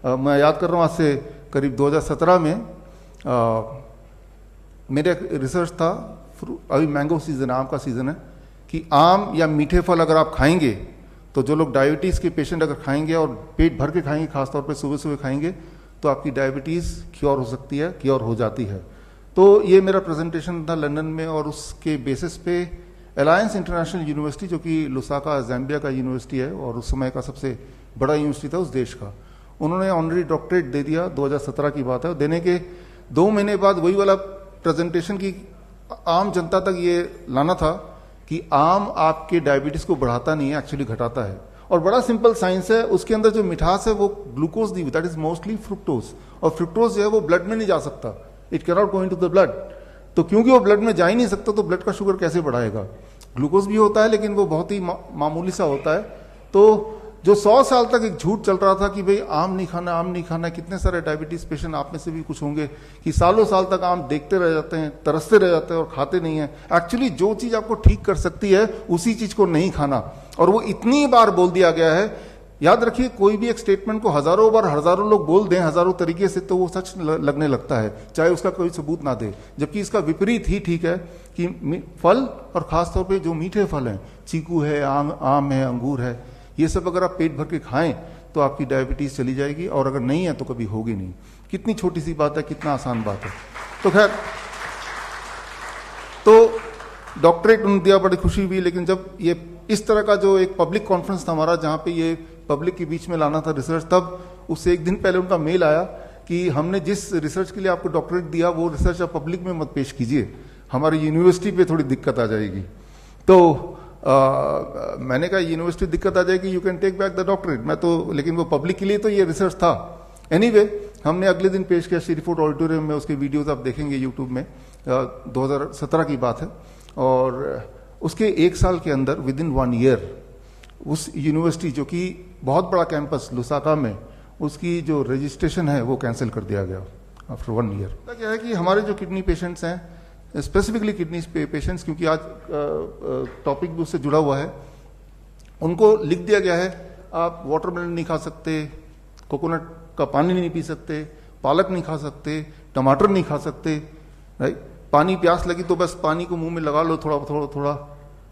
मैं याद कर रहा हूँ आज से करीब 2017 में मेरा एक रिसर्च था, अभी मैंगो सीज़न है, आम का सीज़न है, कि आम या मीठे फल अगर आप खाएंगे तो जो लोग डायबिटीज़ के पेशेंट अगर खाएंगे और पेट भर के खाएंगे, खासतौर पे सुबह सुबह खाएंगे, तो आपकी डायबिटीज़ क्योर हो सकती है, क्योर हो जाती है। तो ये मेरा प्रेजेंटेशन था लंदन में, और उसके बेसिस पे अलायंस इंटरनेशनल यूनिवर्सिटी, जो कि लुसाका ज़ैम्बिया का यूनिवर्सिटी है और उस समय का सबसे बड़ा यूनिवर्सिटी था उस देश का, उन्होंने ऑनरी डॉक्टरेट दे दिया। 2017 की बात है। देने के 2 महीने बाद वही वाला प्रेजेंटेशन की आम जनता तक ये लाना था कि आम आपके डायबिटीज को बढ़ाता नहीं है, एक्चुअली घटाता है। और बड़ा सिंपल साइंस है, उसके अंदर जो मिठास है वो glucose the, that is mostly fructose, और फ्रुक्टोज जो है वो ब्लड में नहीं जा सकता, it can not go into the blood. तो क्योंकि वो ब्लड में जा ही नहीं सकता तो ब्लड का शुगर कैसे बढ़ाएगा। ग्लूकोज भी होता है लेकिन वो बहुत ही मामूली सा होता है। तो जो 100 साल तक एक झूठ चल रहा था कि भाई आम नहीं खाना, आम नहीं खाना, कितने सारे डायबिटीज पेशेंट आप में से भी कुछ होंगे कि सालों साल तक आम देखते रह जाते हैं, तरसते रह जाते हैं और खाते नहीं है। एक्चुअली जो चीज आपको ठीक कर सकती है उसी चीज को नहीं खाना, और वो इतनी बार बोल दिया गया है। याद रखिए, कोई भी एक स्टेटमेंट को हजारों बार हजारों लोग बोल दें हजारों तरीके से, तो वो सच लगने लगता है, चाहे उसका कोई सबूत ना दे। जबकि इसका विपरीत ही ठीक है कि फल, और खासतौर पर जो मीठे फल हैं, चीकू है, आम है, अंगूर है, ये सब अगर आप पेट भर के खाएं तो आपकी डायबिटीज चली जाएगी, और अगर नहीं है तो कभी होगी नहीं। कितनी छोटी सी बात है, कितना आसान बात है। तो खैर, तो डॉक्टरेट उन्होंने दिया, बड़ी खुशी हुई। लेकिन जब ये इस तरह का जो एक पब्लिक कॉन्फ्रेंस था हमारा, जहां पे ये पब्लिक के बीच में लाना था रिसर्च, तब उससे एक दिन पहले उनका मेल आया कि हमने जिस रिसर्च के लिए आपको डॉक्टरेट दिया वो रिसर्च आप पब्लिक में मत पेश कीजिए, हमारी यूनिवर्सिटी पे थोड़ी दिक्कत आ जाएगी। तो मैंने कहा यूनिवर्सिटी दिक्कत आ जाएगी, you can take back the doctorate. मैं तो, लेकिन वो पब्लिक के लिए तो ये रिसर्च था। एनीवे, हमने अगले दिन पेश किया श्रीफोर्ड ऑडिटोरियम में, उसके वीडियोस आप देखेंगे यूट्यूब में, 2017 की बात है। और उसके 1 साल के अंदर, विद इन 1 ईयर, उस यूनिवर्सिटी जो कि बहुत बड़ा कैंपस लुसाका में, उसकी जो रजिस्ट्रेशन है वो कैंसिल कर दिया गया आफ्टर 1 ईयर। क्या है कि हमारे जो किडनी पेशेंट्स हैं, स्पेसिफिकली किडनी पेशेंट्स, क्योंकि आज टॉपिक भी उससे जुड़ा हुआ है, उनको लिख दिया गया है आप वाटरमेलन नहीं खा सकते, कोकोनट का पानी नहीं पी सकते, पालक नहीं खा सकते, टमाटर नहीं खा सकते, राइट। पानी प्यास लगी तो बस पानी को मुंह में लगा लो थोड़ा थोड़ा थोड़ा,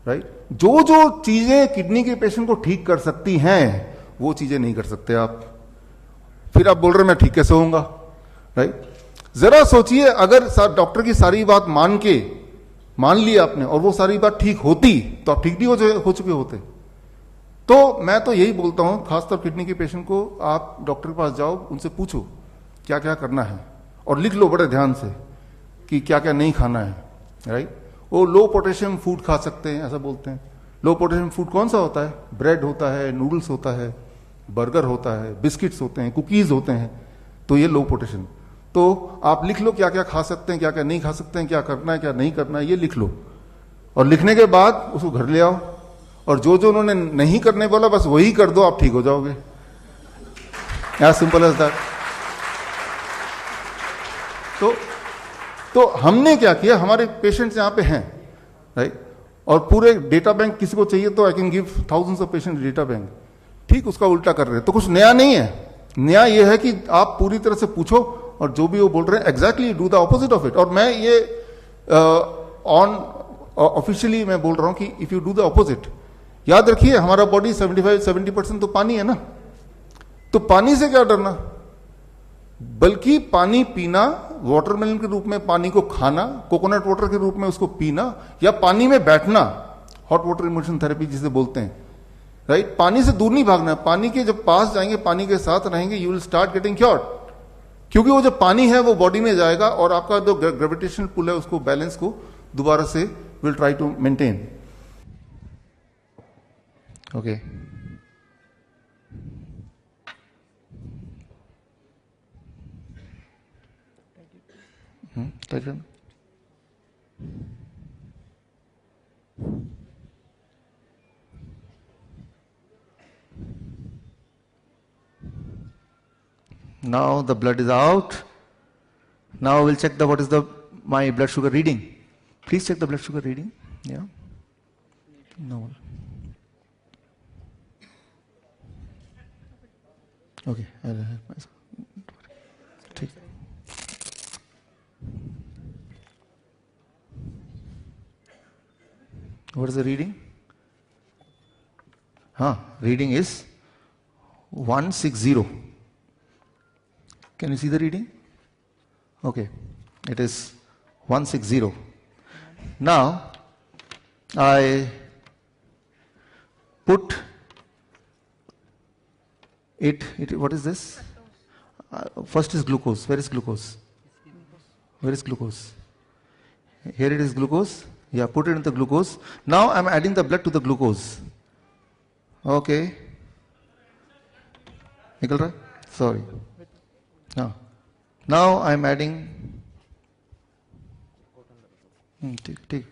राइट। जो जो चीजें किडनी के पेशेंट को ठीक कर सकती हैं वो चीजें नहीं कर सकते आप। फिर आप बोल रहे मैं ठीक कैसे होऊंगा, राइट। जरा सोचिए, अगर डॉक्टर की सारी बात मान ली आपने और वो सारी बात ठीक होती तो आप ठीक नहीं हो चुके होते। तो मैं तो यही बोलता हूं, खासतौर किडनी के पेशेंट को, आप डॉक्टर के पास जाओ, उनसे पूछो क्या क्या करना है, और लिख लो बड़े ध्यान से कि क्या क्या नहीं खाना है, राइट। वो लो पोटेशियम फूड खा सकते हैं, ऐसा बोलते हैं। लो पोटेशियम फूड कौन सा होता है? ब्रेड होता है, नूडल्स होता है, बर्गर होता है, बिस्किट्स होते हैं, कुकीज होते हैं, तो ये लो पोटेशियम। तो आप लिख लो क्या क्या खा सकते हैं, क्या क्या नहीं खा सकते हैं, क्या करना है क्या नहीं करना है, ये लिख लो। और लिखने के बाद उसको घर ले आओ, और जो जो उन्होंने नहीं करने बोला बस वही कर दो, आप ठीक हो जाओगे। As simple as that. तो हमने क्या किया, हमारे पेशेंट्स यहां पे हैं, राइट, और पूरे डेटा बैंक किसी को चाहिए तो I can give thousands of patient data bank. ठीक उसका उल्टा कर रहे हैं, तो कुछ नया नहीं है। नया यह है कि आप पूरी तरह से पूछो, और जो भी वो बोल रहे हैं exactly do the opposite of it. और मैं ये ऑफिशियली मैं बोल रहा हूं कि if you do the opposite, याद रखिए हमारा बॉडी 75-70% तो पानी है ना, तो पानी से क्या डरना, बल्कि पानी पीना, वाटरमेलन के रूप में पानी को खाना, कोकोनट वाटर के रूप में उसको पीना, या पानी में बैठना, हॉट वाटर इमर्शन थेरेपी जिसे बोलते हैं, राइट। पानी से दूर नहीं भागना, पानी के जब पास जाएंगे, पानी के साथ रहेंगे, you will start getting cured. क्योंकि वो जो पानी है वो बॉडी में जाएगा और आपका जो ग्रेविटेशनल पुल है उसको, बैलेंस को दोबारा से will try to maintain. Okay, now the blood is out. Now we'll check what is my blood sugar reading. Please check the blood sugar reading. Yeah. No. Okay. I'll help myself. What is the reading? Reading is 160. Can you see the reading? Okay, it is 160. Now, I put it, what is this? First is glucose. Where is glucose? Where is glucose? Here it is glucose. Yeah, put it in the glucose. Now I am adding the blood to the glucose. Okay. Nikal Rai? Sorry. Now I am adding. Take.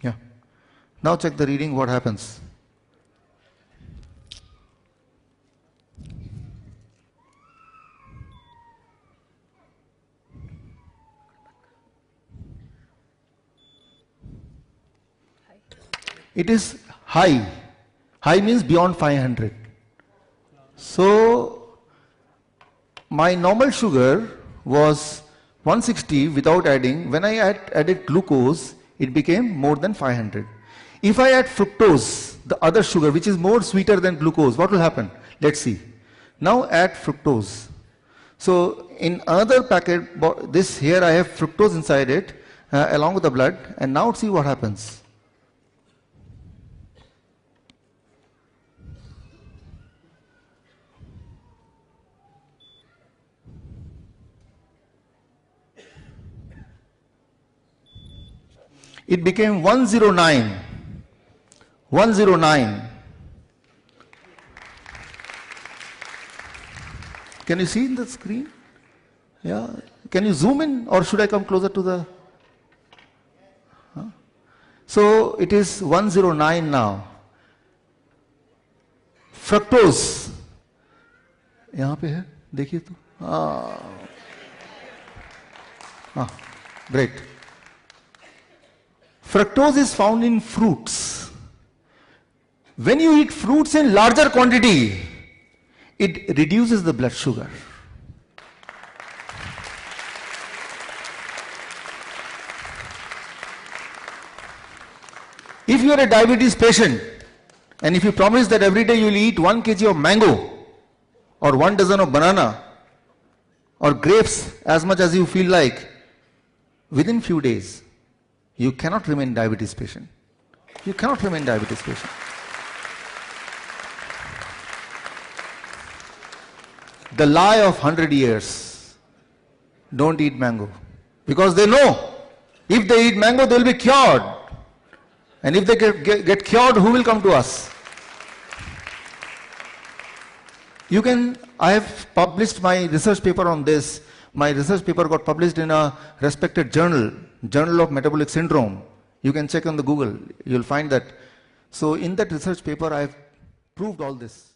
Yeah. Now check the reading, what happens. It is high. High means beyond 500. So, my normal sugar was 160 without adding. When I added glucose, it became more than 500. If I add fructose, the other sugar, which is more sweeter than glucose, what will happen? Let's see. Now add fructose. So, in another packet, this here I have fructose inside it, along with the blood, and now see what happens. It became 109. 109. Can you see in the screen? Yeah. Can you zoom in, or should I come closer to the? So it is 109 now. Fructose. यहाँ पे है, देखिए तो. Great. Fructose is found in fruits. When you eat fruits in larger quantity, it reduces the blood sugar. If you are a diabetes patient, and if you promise that every day you will eat 1 kg of mango, or 1 dozen of banana, or grapes as much as you feel like, within few days, you cannot remain diabetes patient. You cannot remain diabetes patient. The lie of 100 years. Don't eat mango. Because they know, if they eat mango, they will be cured. And if they get cured, who will come to us? I have published my research paper on this. My research paper got published in a respected journal, Journal of Metabolic Syndrome. You can check on the Google, you'll find that. So in that research paper, I have proved all this.